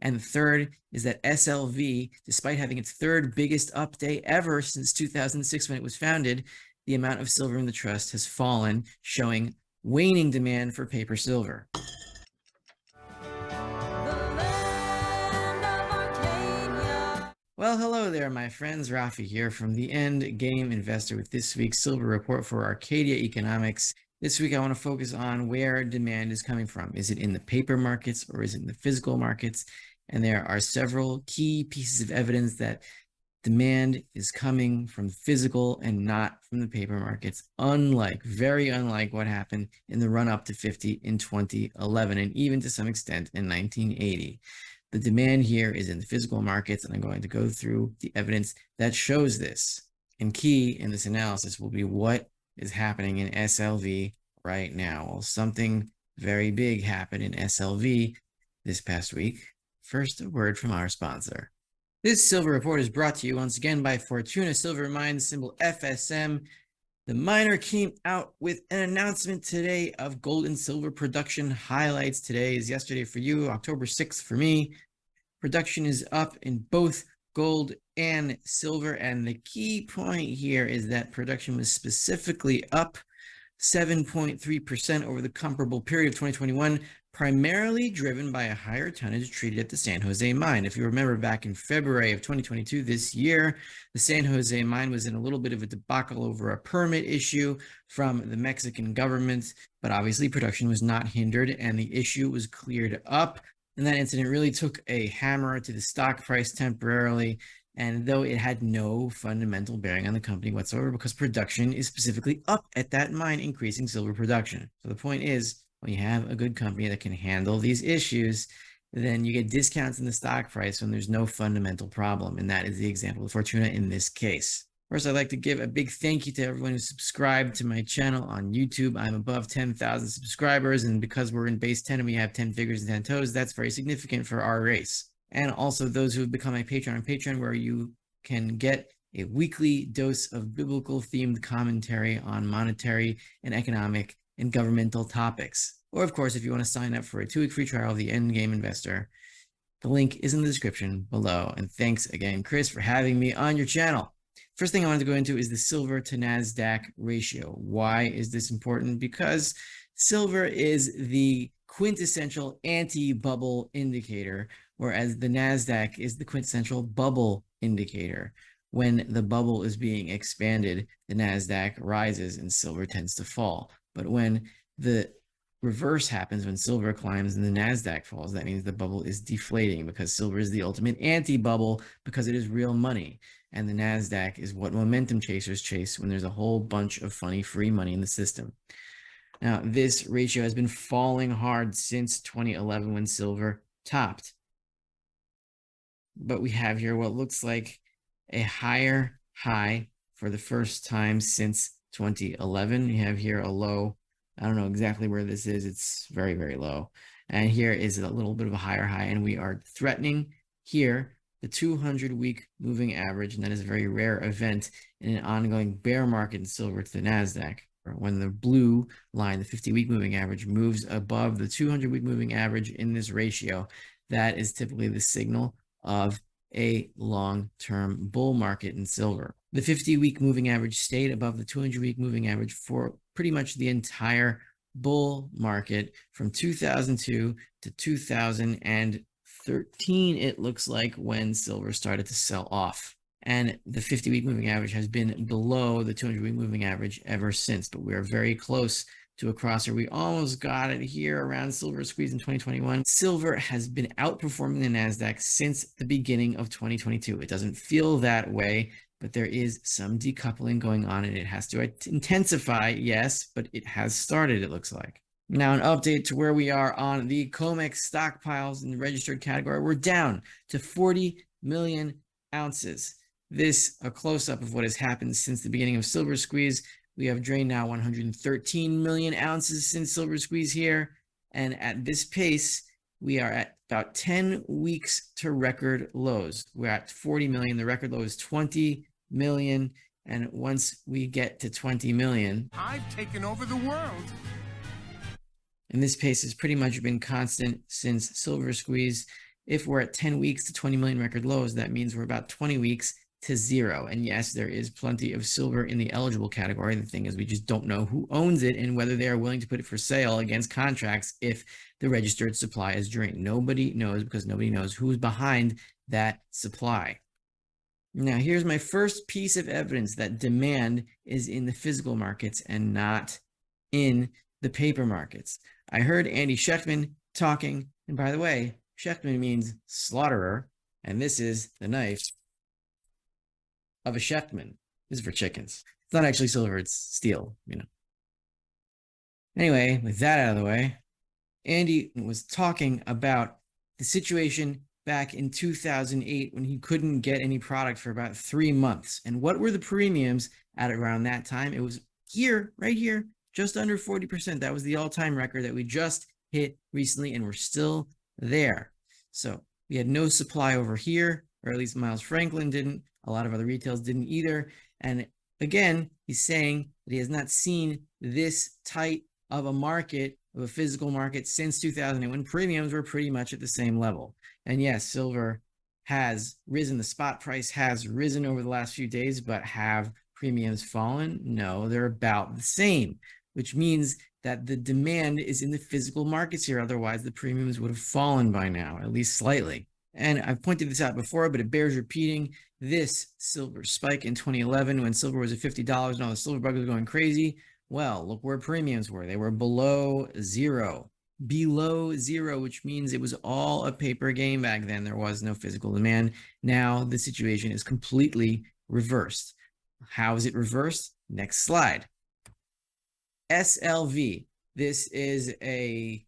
And the third is that SLV, despite having its third biggest up day ever since 2006 when it was founded, the amount of silver in the trust has fallen, showing waning demand for paper silver. Well, hello there, my friends. Rafi here from the End Game Investor with this week's silver report for Arcadia Economics. This week, I want to focus on where demand is coming from. Is it in the paper markets or is it in the physical markets? And there are several key pieces of evidence that demand is coming from physical and not from the paper markets, very unlike what happened in the run up to 50 in 2011 and even to some extent in 1980. The demand here is in the physical markets, and I'm going to go through the evidence that shows this. And key in this analysis will be what is happening in SLV right now. Well, something very big happened in SLV this past week. First, a word from our sponsor. This silver report is brought to you once again by Fortuna Silver Mines, symbol FSM. The miner came out with an announcement today of gold and silver production highlights. Today is yesterday for you, October 6th for me. Production is up in both gold and silver, and the key point here is that production was specifically up 7.3% over the comparable period of 2021, primarily driven by a higher tonnage treated at the San Jose mine. If you remember back in February of 2022, this year, the San Jose mine was in a little bit of a debacle over a permit issue from the Mexican government, but obviously production was not hindered and the issue was cleared up. And that incident really took a hammer to the stock price temporarily, and though it had no fundamental bearing on the company whatsoever, because production is specifically up at that mine, increasing silver production. So the point is, when you have a good company that can handle these issues, then you get discounts in the stock price when there's no fundamental problem. And that is the example of Fortuna in this case. First, I'd like to give a big thank you to everyone who subscribed to my channel on YouTube. I'm above 10,000 subscribers, and because we're in base 10 and we have 10 fingers and 10 toes, that's very significant for our race. And also those who have become my patron on Patreon, where you can get a weekly dose of biblical-themed commentary on monetary and economic and governmental topics. Or, of course, if you want to sign up for a 2-week free trial of the End Game Investor, the link is in the description below. And thanks again, Chris, for having me on your channel. First thing I wanted to go into is the silver to NASDAQ ratio. Why is this important? Because silver is the quintessential anti-bubble indicator, whereas the NASDAQ is the quintessential bubble indicator. When the bubble is being expanded, the NASDAQ rises and silver tends to fall. But when the reverse happens, when silver climbs and the NASDAQ falls, that means the bubble is deflating, because silver is the ultimate anti-bubble because it is real money. And the NASDAQ is what momentum chasers chase when there's a whole bunch of funny free money in the system. Now, this ratio has been falling hard since 2011 when silver topped. But we have here what looks like a higher high for the first time since 2011. You have here a low. I don't know exactly where this is. It's very, very low. And here is a little bit of a higher high, and we are threatening here the 200-week moving average, and that is a very rare event in an ongoing bear market in silver to the NASDAQ. When the blue line, the 50-week moving average, moves above the 200-week moving average in this ratio, that is typically the signal of a long-term bull market in silver. The 50-week moving average stayed above the 200-week moving average for pretty much the entire bull market from 2002 to 2013, it looks like, when silver started to sell off. And the 50-week moving average has been below the 200-week moving average ever since, but we are very close to a crosser. We almost got it here around silver squeeze in 2021. Silver has been outperforming the NASDAQ since the beginning of 2022. It doesn't feel that way, but there is some decoupling going on, and it has to intensify, yes, but it has started, it looks like. Now, an update to where we are on the Comex stockpiles in the registered category. We're down to 40 million ounces. This, a close-up of what has happened since the beginning of silver squeeze. We have drained now 113 million ounces since silver squeeze here. And at this pace, we are at about 10 weeks to record lows. We're at 40 million. The record low is 20 million. And once we get to 20 million, I've taken over the world. And this pace has pretty much been constant since silver squeeze. if we're at 10 weeks to 20 million record lows, that means we're about 20 weeks to zero. And yes, there is plenty of silver in the eligible category. The thing is, we just don't know who owns it and whether they are willing to put it for sale against contracts if the registered supply is drained. Nobody knows, because nobody knows who's behind that supply. Now, here's my first piece of evidence that demand is in the physical markets and not in the paper markets. I heard Andy Schectman talking, and by the way, Schectman means slaughterer, and this is the knife of a Schectman. This is for chickens. It's not actually silver, it's steel, you know. Anyway, with that out of the way, Andy was talking about the situation back in 2008 when he couldn't get any product for about 3 months. And what were the premiums at around that time? It was here, right here, just under 40%. That was the all-time record that we just hit recently, and we're still there. So we had no supply over here, or at least Miles Franklin didn't. A lot of other retails didn't either. And again, he's saying that he has not seen this tight of a market, of a physical market, since 2008, when premiums were pretty much at the same level. And yes, silver has risen. The spot price has risen over the last few days, but have premiums fallen? No, they're about the same, which means that the demand is in the physical markets here. Otherwise, the premiums would have fallen by now, at least slightly. And I've pointed this out before, but it bears repeating. This silver spike in 2011, when silver was at $50 and all the silver bug was going crazy, well, look where premiums were. They were below zero. Below zero, which means it was all a paper game back then. There was no physical demand. Now the situation is completely reversed. How is it reversed? Next slide. SLV. This is a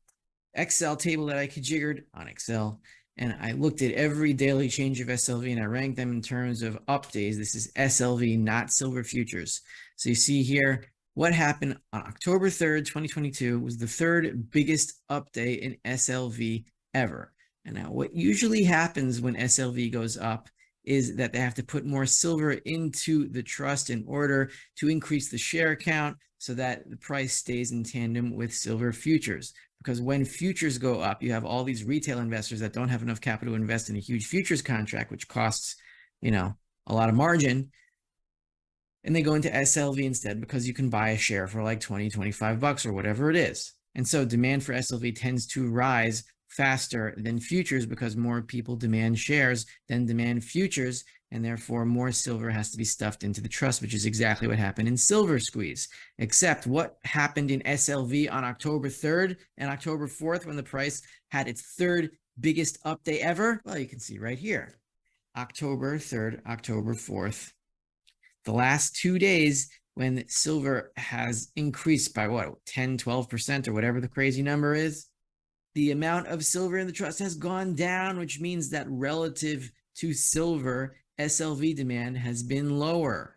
Excel table that I configured on Excel, and I looked at every daily change of SLV and I ranked them in terms of up days. This is SLV, not silver futures. So you see here, what happened on October 3rd, 2022 was the third biggest up day in SLV ever. And now what usually happens when SLV goes up is that they have to put more silver into the trust in order to increase the share count so that the price stays in tandem with silver futures. Because when futures go up, you have all these retail investors that don't have enough capital to invest in a huge futures contract, which costs, you know, a lot of margin. And they go into SLV instead because you can buy a share for like 20, 25 bucks or whatever it is. And so demand for SLV tends to rise faster than futures because more people demand shares than demand futures, and therefore more silver has to be stuffed into the trust, which is exactly what happened in Silver Squeeze. Except what happened in SLV on October 3rd and October 4th when the price had its third biggest up day ever? Well, you can see right here. October 3rd, October 4th. The last 2 days when silver has increased by what, 10, 12% or whatever the crazy number is, the amount of silver in the trust has gone down, which means that relative to silver, SLV demand has been lower.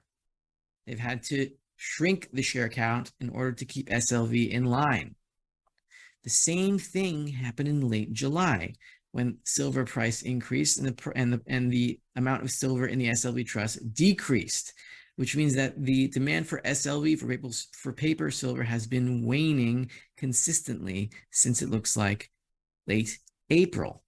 They've had to shrink the share count in order to keep SLV in line. The same thing happened in late July when silver price increased and the amount of silver in the SLV trust decreased, which means that the demand for SLV, for paper silver, has been waning consistently since it looks like late April.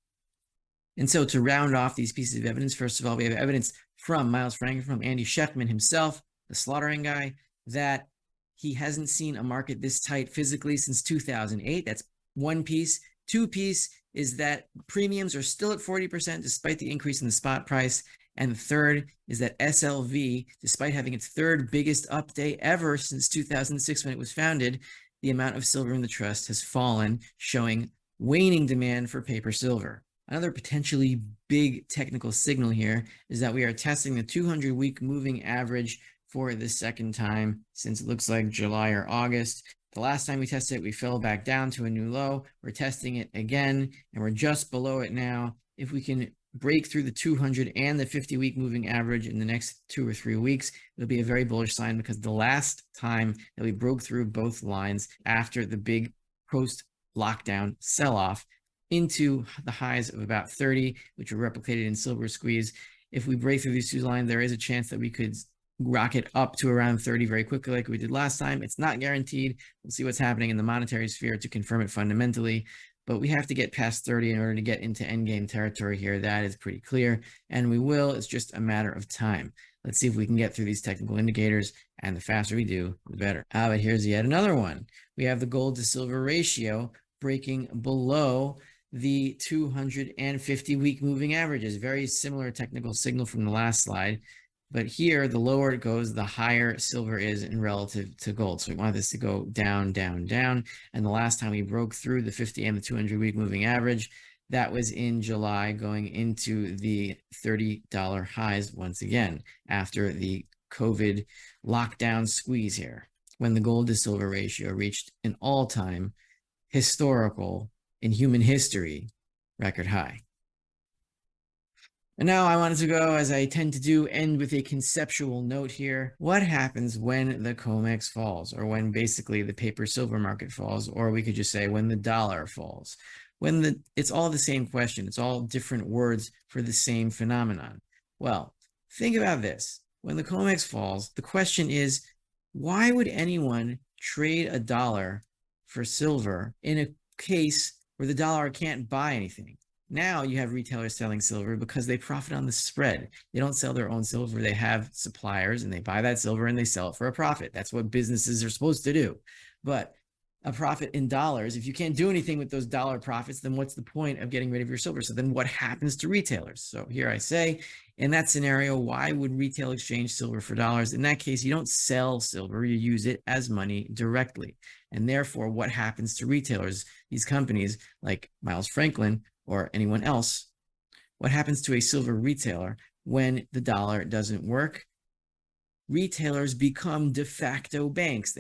And so to round off these pieces of evidence, first of all, we have evidence from Miles Franklin, from Andy Schectman himself, the slaughtering guy, that he hasn't seen a market this tight physically since 2008. That's one piece. Two piece is that premiums are still at 40% despite the increase in the spot price. And the third is that SLV, despite having its third biggest up day ever since 2006 when it was founded, the amount of silver in the trust has fallen, showing waning demand for paper silver. Another potentially big technical signal here is that we are testing the 200-week moving average for the second time since it looks like July or August. The last time we tested it, we fell back down to a new low. We're testing it again, and we're just below it now. If we can break through the 200 and the 50-week moving average in the next 2 or 3 weeks, it'll be a very bullish sign, because the last time that we broke through both lines after the big post-lockdown sell-off into the highs of about 30, which were replicated in Silver Squeeze, if we break through these two lines, there is a chance that we could rocket up to around 30 very quickly like we did last time. It's not guaranteed. We'll see what's happening in the monetary sphere to confirm it fundamentally. but we have to get past 30 in order to get into endgame territory here. That is pretty clear, and we will. It's just a matter of time. Let's see if we can get through these technical indicators, and the faster we do, the better. But here's yet another one. We have the gold to silver ratio breaking below the 250-week moving averages. Very similar technical signal from the last slide. But here, the lower it goes, the higher silver is in relative to gold. So we want this to go down, down, down. And the last time we broke through the 50 and the 200-week moving average, that was in July, going into the $30 highs once again, after the COVID lockdown squeeze here, when the gold to silver ratio reached an all-time historical, in human history, record high. And now I wanted to go, as I tend to do, end with a conceptual note here. What happens when the Comex falls, or when basically the paper silver market falls, or we could just say when the dollar falls? It's all the same question. It's all different words for the same phenomenon. Well, think about this. When the Comex falls, the question is, why would anyone trade a dollar for silver in a case where the dollar can't buy anything? Now you have retailers selling silver because they profit on the spread. They don't sell their own silver. They have suppliers and they buy that silver and they sell it for a profit. That's what businesses are supposed to do. But a profit in dollars, if you can't do anything with those dollar profits, then what's the point of getting rid of your silver? So then what happens to retailers? So here I say, in that scenario, why would retail exchange silver for dollars? In that case, you don't sell silver, you use it as money directly. And therefore, what happens to retailers, these companies like Miles Franklin or anyone else? What happens to a silver retailer when the dollar doesn't work? Retailers become de facto banks.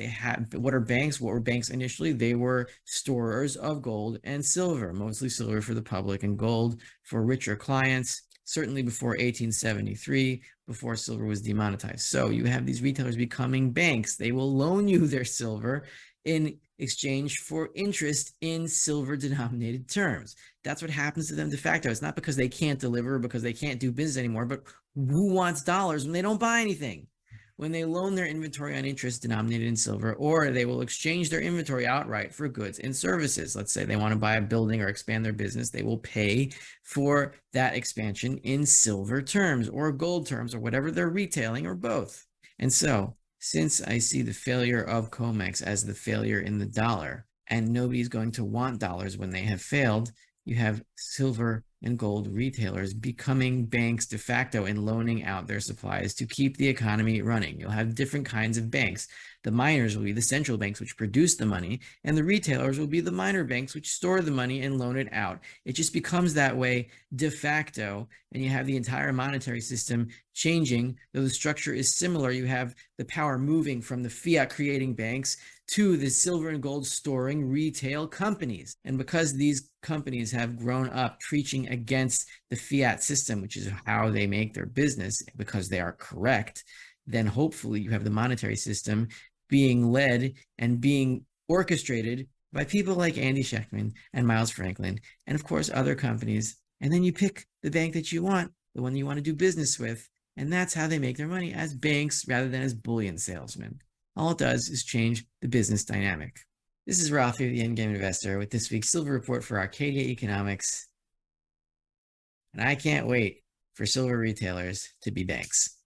What are banks? What were banks initially? They were storers of gold and silver, mostly silver for the public and gold for richer clients, certainly before 1873, before silver was demonetized. So you have these retailers becoming banks. They will loan you their silver in exchange for interest in silver denominated terms. That's what happens to them de facto. It's not because they can't deliver, because they can't do business anymore, but who wants dollars when they don't buy anything? When they loan their inventory on interest denominated in silver, or they will exchange their inventory outright for goods and services. Let's say they want to buy a building or expand their business. They will pay for that expansion in silver terms or gold terms or whatever they're retailing, or both. And so, since I see the failure of Comex as the failure in the dollar, and nobody's going to want dollars when they have failed, you have silver and gold retailers becoming banks de facto and loaning out their supplies to keep the economy running. You'll have different kinds of banks. The miners will be the central banks which produce the money, and the retailers will be the minor banks which store the money and loan it out. It just becomes that way de facto, and you have the entire monetary system changing. Though the structure is similar, you have the power moving from the fiat creating banks to the silver and gold storing retail companies. And because these companies have grown up preaching against the fiat system, which is how they make their business, because they are correct, then hopefully you have the monetary system being led and being orchestrated by people like Andy Schectman and Miles Franklin, and of course other companies. And then you pick the bank that you want, the one you want to do business with, and that's how they make their money, as banks rather than as bullion salesmen. All it does is change the business dynamic. This is Rafi, the Endgame Investor, with this week's silver report for Arcadia Economics. And I can't wait for silver retailers to be banks.